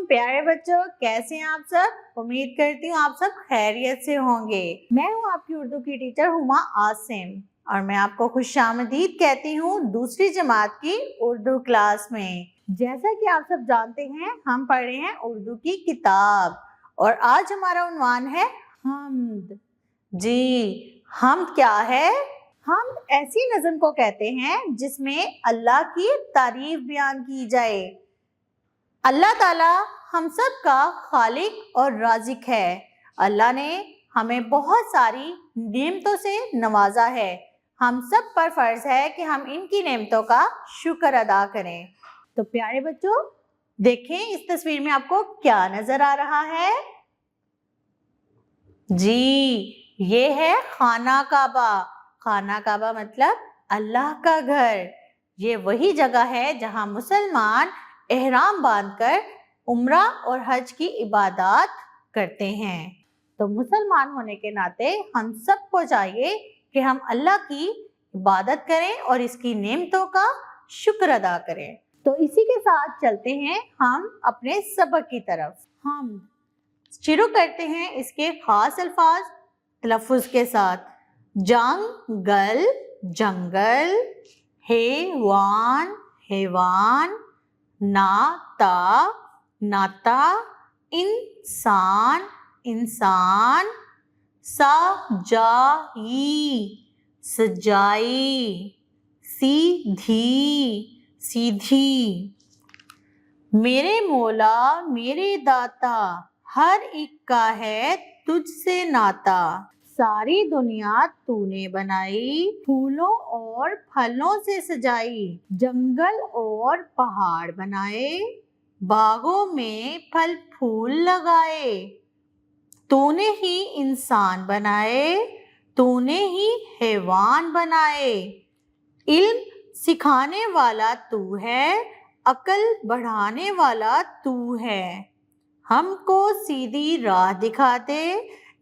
प्यारे बच्चों, कैसे हैं आप सब। उम्मीद करती हूँ आप सब खैरियत से होंगे। मैं हूँ आपकी उर्दू की टीचर हुमा आसिम और मैं आपको खुशामदीद कहती हूँ दूसरी जमात की उर्दू क्लास में। जैसा कि आप सब जानते हैं, हम पढ़ रहे हैं उर्दू की किताब और आज हमारा उन्वान है हम्द। जी, हम्द क्या है? हम ऐसी नज़म को कहते हैं जिसमें अल्लाह की तारीफ बयान की जाए। अल्लाह ताला हम सब का खालिक और राज़िक है। अल्लाह ने हमें बहुत सारी नेमतों से नवाजा है। हम सब पर फर्ज है कि हम इनकी नेमतों का शुक्र अदा करें। तो प्यारे बच्चों, देखें इस तस्वीर में आपको क्या नजर आ रहा है। जी, ये है खाना काबा। खाना काबा मतलब अल्लाह का घर। ये वही जगह है जहां मुसलमान एहराम बांधकर उम्रा और हज की इबादत करते हैं। तो मुसलमान होने के नाते हम सबको चाहिए कि हम अल्लाह की इबादत करें और इसकी नेमतों का शुक्र अदा करें। तो इसी के साथ चलते हैं हम अपने सबक की तरफ। हम शुरू करते हैं इसके खास अल्फाज तलफ़ुज़ के साथ। जंगल, जंगल, हैवान, हैवान, नाता, नाता, इंसान, इंसान, सजाई, सजाई, सीधी, सीधी। मेरे मौला मेरे दाता, हर एक का है तुझसे नाता। सारी दुनिया तूने बनाई, फूलों और फलों से सजाई। जंगल और पहाड़ बनाए, बागों में फल फूल लगाए। तूने ही इंसान बनाए, तूने ही हैवान बनाए। इल्म सिखाने वाला तू है, अक्ल बढ़ाने वाला तू है। हमको सीधी राह दिखा दे,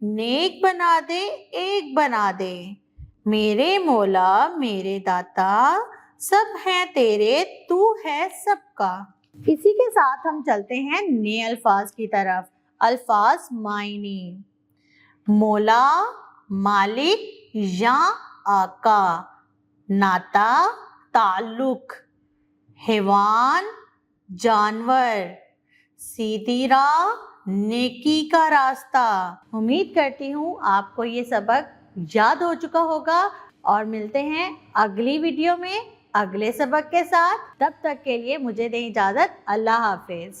नेक बना दे, एक बना दे। मेरे मौला मेरे दाता, सब हैं तेरे, तू है सबका। इसी के साथ हम चलते हैं नए अल्फाज की तरफ। अल्फाज मायने। मौला मालिक या आका, नाता ताल्लुक, हैवान जानवर, सीधी राह नेकी का रास्ता। उम्मीद करती हूँ आपको ये सबक याद हो चुका होगा और मिलते हैं अगली वीडियो में अगले सबक के साथ। तब तक के लिए मुझे दें इजाज़त। अल्लाह हाफिज।